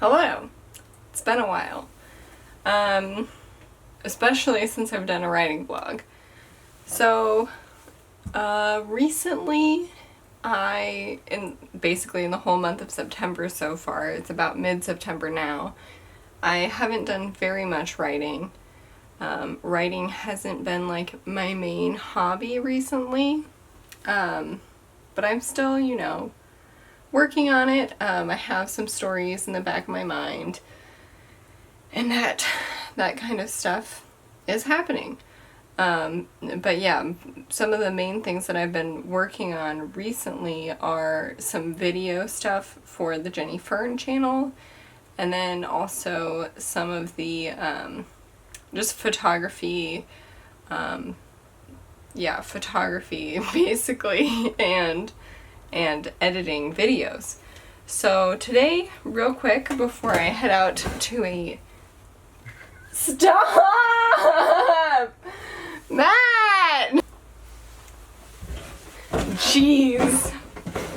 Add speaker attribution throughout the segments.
Speaker 1: Hello. It's been a while. Especially since I've done a writing vlog. So, recently basically in the whole month of September so far, it's about mid-September now, I haven't done very much writing. Writing hasn't been like my main hobby recently. But I'm still, working on it. I have some stories in the back of my mind, and that kind of stuff is happening. But yeah, some of the main things that I've been working on recently are some video stuff for the Jenny Fern channel, and then also some of the just photography, photography basically, and editing videos. So today, real quick, before I head out to a... Stop! Matt! Jeez.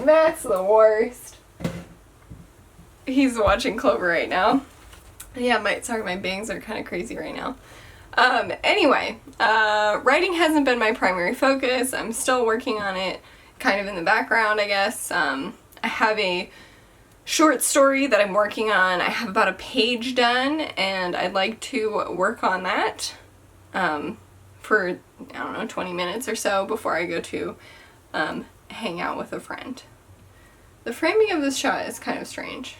Speaker 1: Matt's the worst. He's watching Clover right now. Yeah, my bangs are kind of crazy right now. Anyway, writing hasn't been my primary focus. I'm still working on it, kind of in the background, I guess. I have a short story that I'm working on. I have about a page done, and I'd like to work on that for, I don't know, 20 minutes or so before I go to hang out with a friend. The framing of this shot is kind of strange.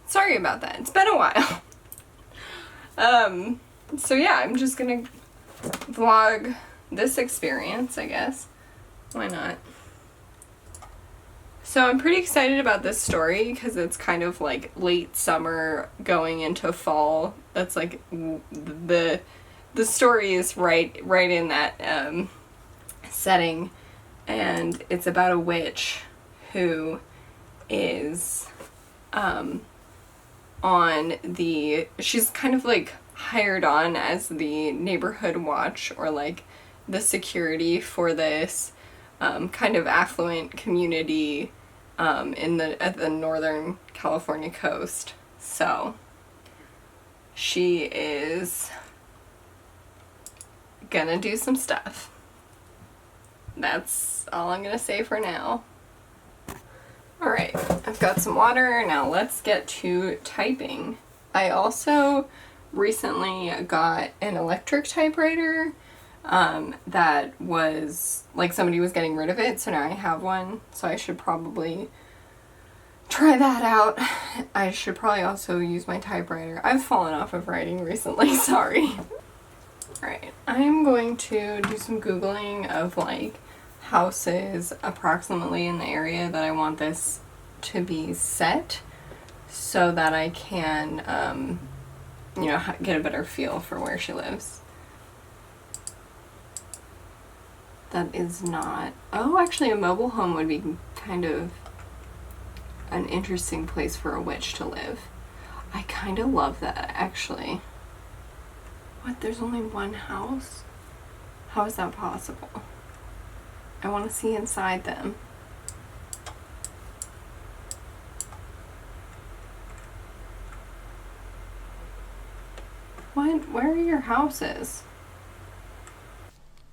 Speaker 1: Sorry about that. It's been a while. So yeah, I'm just gonna vlog this experience, I guess. Why not? So I'm pretty excited about this story because it's kind of like late summer going into fall. That's like the story is right in that setting, and it's about a witch who is she's kind of like hired on as the neighborhood watch, or like the security for this kind of affluent community at the northern California coast. So she is gonna do some stuff. That's all I'm gonna say for now. Alright, I've got some water, now let's get to typing. I also recently got an electric typewriter that was, like, somebody was getting rid of it, so now I have one, so I should probably try that out. I should probably also use my typewriter. I've fallen off of writing recently, sorry. Alright, I'm going to do some Googling of, like, houses approximately in the area that I want this to be set, so that I can, get a better feel for where she lives. That is not... Oh, actually a mobile home would be kind of an interesting place for a witch to live. I kind of love that, actually. What, there's only one house? How is that possible? I want to see inside them. What? Where are your houses?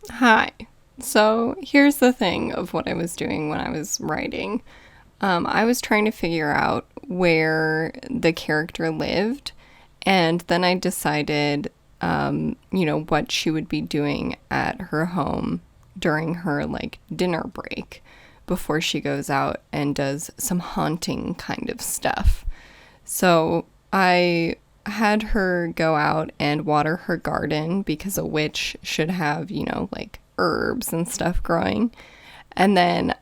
Speaker 1: Hi. So here's the thing of what I was doing when I was writing. I was trying to figure out where the character lived, and then I decided, what she would be doing at her home during her, like, dinner break before she goes out and does some haunting kind of stuff. So I had her go out and water her garden because a witch should have, like, herbs and stuff growing. And then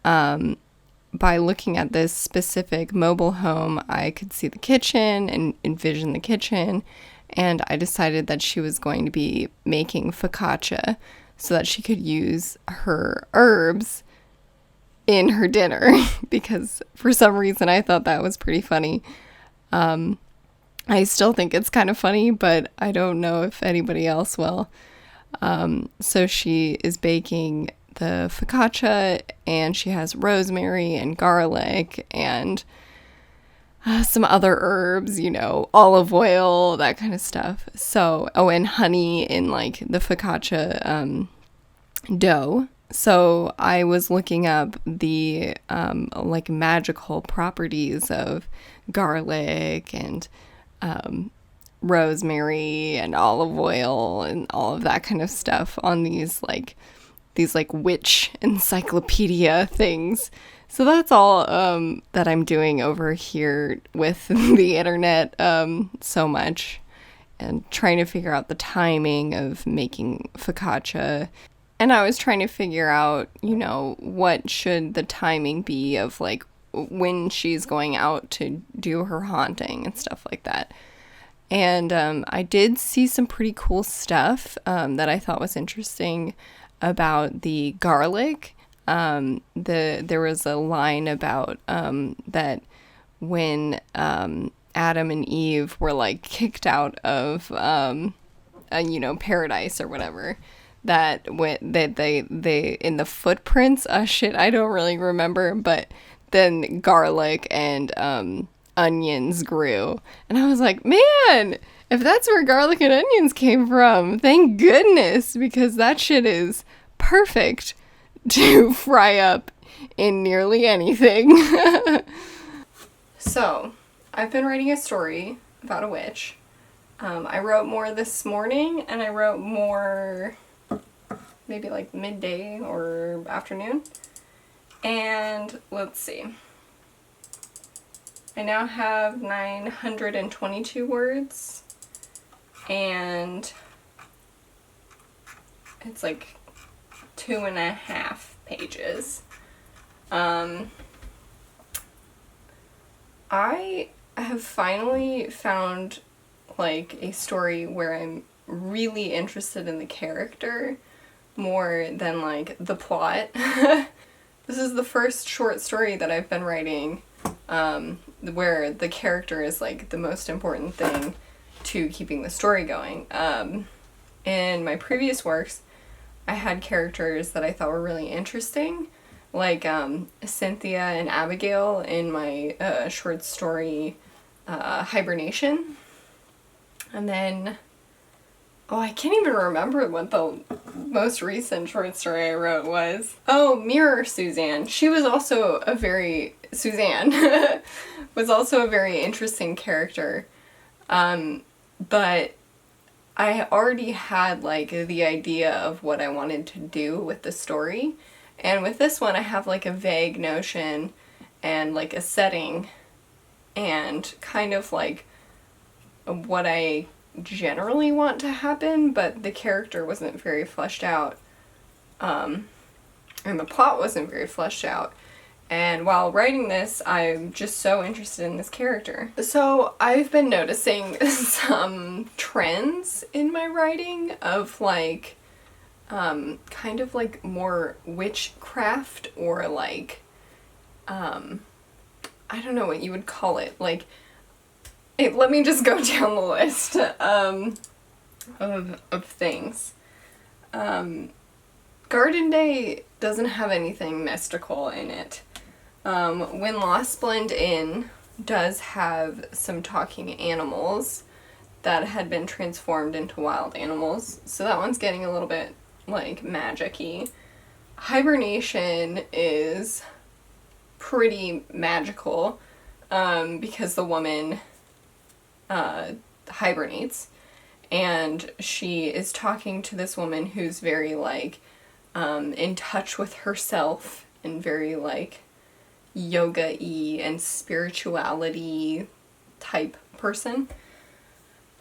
Speaker 1: by looking at this specific mobile home, I could see the kitchen and envision the kitchen, and I decided that she was going to be making focaccia so that she could use her herbs in her dinner because for some reason I thought that was pretty funny. I still think it's kind of funny, but I don't know if anybody else will. So she is baking the focaccia, and she has rosemary and garlic and some other herbs, olive oil, that kind of stuff. So, oh, and honey in like the focaccia dough. So I was looking up the like magical properties of garlic and rosemary and olive oil and all of that kind of stuff on these witch encyclopedia things. So that's all that I'm doing over here with the internet so much, and trying to figure out the timing of making focaccia. And I was trying to figure out, what should the timing be of like when she's going out to do her haunting and stuff like that. And I did see some pretty cool stuff that I thought was interesting about the garlic. There was a line about that when Adam and Eve were like kicked out of paradise or whatever, that when they in the footprints, shit, I don't really remember, but then garlic and onions grew. And I was like, man, if that's where garlic and onions came from, thank goodness, because that shit is perfect to fry up in nearly anything. So, I've been writing a story about a witch. I wrote more this morning, and I wrote more maybe like midday or afternoon. And let's see. I now have 922 words, and it's like 2.5 pages. I have finally found like a story where I'm really interested in the character more than like the plot. This is the first short story that I've been writing where the character is like the most important thing to keeping the story going. In my previous works, I had characters that I thought were really interesting, like Cynthia and Abigail in my short story Hibernation. And then, I can't even remember what the most recent short story I wrote was. Oh, Mirror Suzanne. She was also Suzanne was also a very interesting character. But I already had like the idea of what I wanted to do with the story. And with this one, I have like a vague notion and like a setting and kind of like what I generally want to happen, but the character wasn't very fleshed out. And the plot wasn't very fleshed out. And while writing this, I'm just so interested in this character. So I've been noticing some trends in my writing of like, kind of like more witchcraft or like, I don't know what you would call it. Like, let me just go down the list of things. Garden Day doesn't have anything mystical in it. When Lost Blend In does have some talking animals that had been transformed into wild animals, so that one's getting a little bit like magic-y. Hibernation is pretty magical because the woman hibernates, and she is talking to this woman who's very like in touch with herself and very like yoga-y and spirituality type person.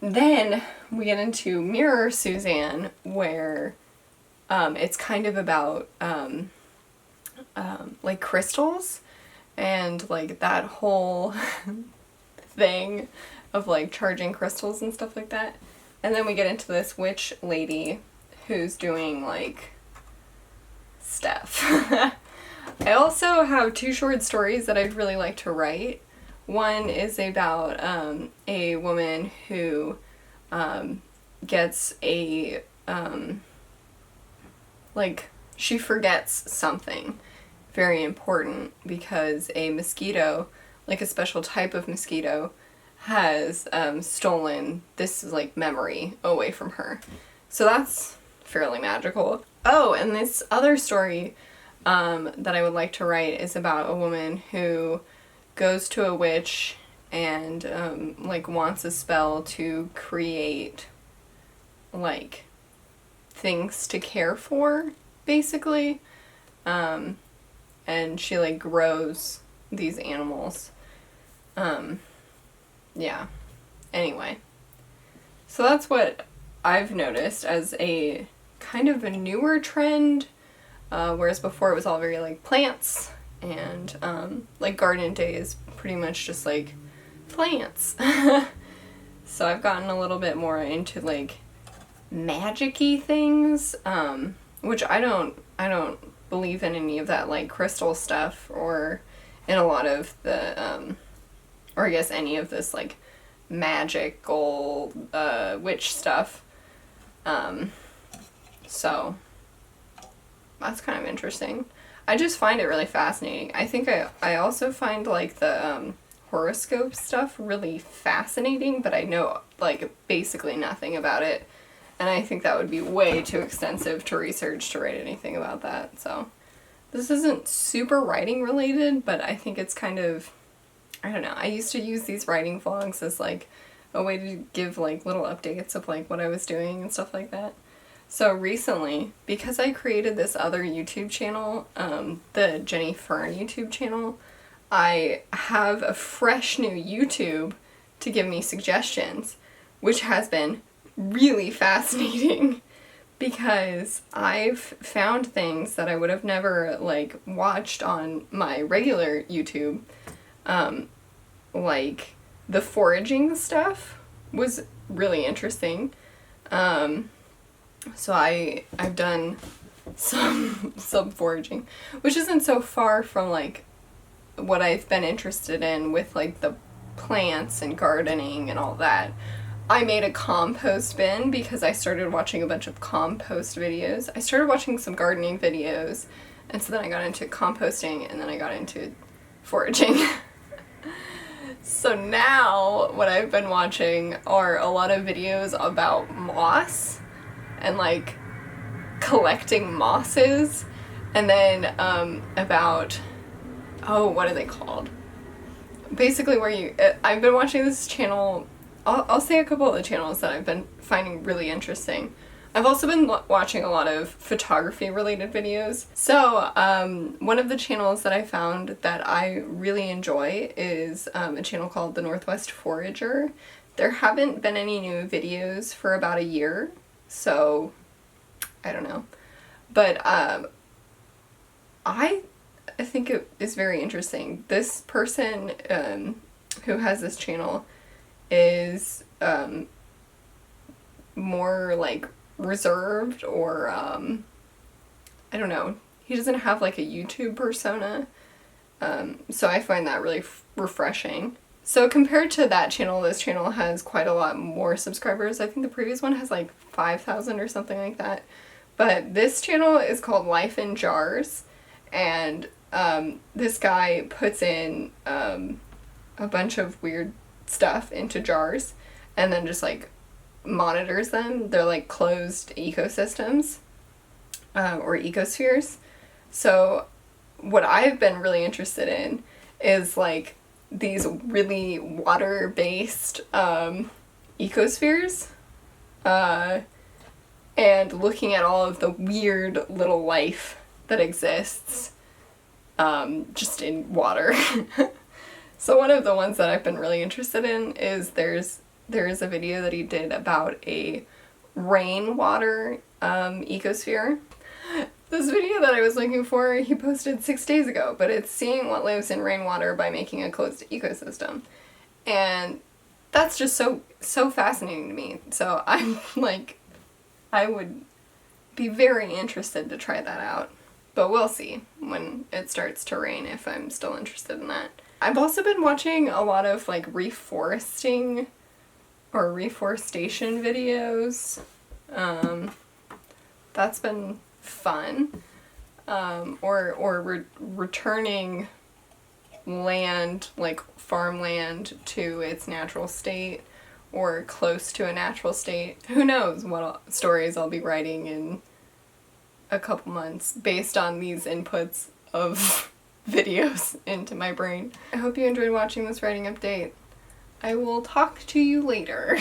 Speaker 1: Then we get into Mirror Suzanne, where it's kind of about like crystals and like that whole thing of like charging crystals and stuff like that. And then we get into this witch lady who's doing like stuff. I also have 2 short stories that I'd really like to write. One is about a woman who gets a like she forgets something very important because a mosquito like a special type of mosquito, has stolen this like memory away from her. So that's fairly magical. Oh, and this other story that I would like to write is about a woman who goes to a witch and like wants a spell to create like things to care for, basically. And she like grows these animals. Yeah. Anyway. So that's what I've noticed as a kind of a newer trend, whereas before it was all very like plants and like Garden Day is pretty much just like plants. So I've gotten a little bit more into like magic-y things, which I don't believe in any of that like crystal stuff or in a lot of the or I guess any of this like magical witch stuff. So that's kind of interesting. I just find it really fascinating. I think I also find like the horoscope stuff really fascinating, but I know like basically nothing about it. And I think that would be way too extensive to research to write anything about that. So this isn't super writing related, but I think it's kind of, I don't know. I used to use these writing vlogs as like a way to give like little updates of like what I was doing and stuff like that. So recently, because I created this other YouTube channel, the Jenny Fern YouTube channel, I have a fresh new YouTube to give me suggestions, which has been really fascinating because I've found things that I would have never like watched on my regular YouTube. Like the foraging stuff was really interesting. So I've done some foraging, which isn't so far from like what I've been interested in with like the plants and gardening and all that. I made a compost bin because I started watching a bunch of compost videos. I started watching some gardening videos, and so then I got into composting, and then I got into foraging. So now what I've been watching are a lot of videos about moss and like collecting mosses, and then about, oh, what are they called? Basically where you, I've been watching this channel, I'll say a couple of the channels that I've been finding really interesting. I've also been watching a lot of photography related videos. So one of the channels that I found that I really enjoy is a channel called The Northwest Forager. There haven't been any new videos for about a year, so I don't know. But I think it is very interesting. This person who has this channel is more like reserved, or I don't know. He doesn't have like a YouTube persona, so I find that really refreshing. So compared to that channel, this channel has quite a lot more subscribers. I think the previous one has like 5,000 or something like that. But this channel is called Life in Jars, and this guy puts in a bunch of weird stuff into jars and then just like monitors them. They're like closed ecosystems or ecospheres. So what I've been really interested in is like these really water-based ecospheres, and looking at all of the weird little life that exists just in water. So one of the ones that I've been really interested in is there's a video that he did about a rainwater ecosphere. This video that I was looking for, he posted 6 days ago, but it's seeing what lives in rainwater by making a closed ecosystem. And that's just so fascinating to me. So I'm like, I would be very interested to try that out. But we'll see when it starts to rain if I'm still interested in that. I've also been watching a lot of like reforesting or reforestation videos. That's been fun. Or returning land, like farmland, to its natural state or close to a natural state. Who knows what stories I'll be writing in a couple months based on these inputs of videos into my brain. I hope you enjoyed watching this writing update. I will talk to you later.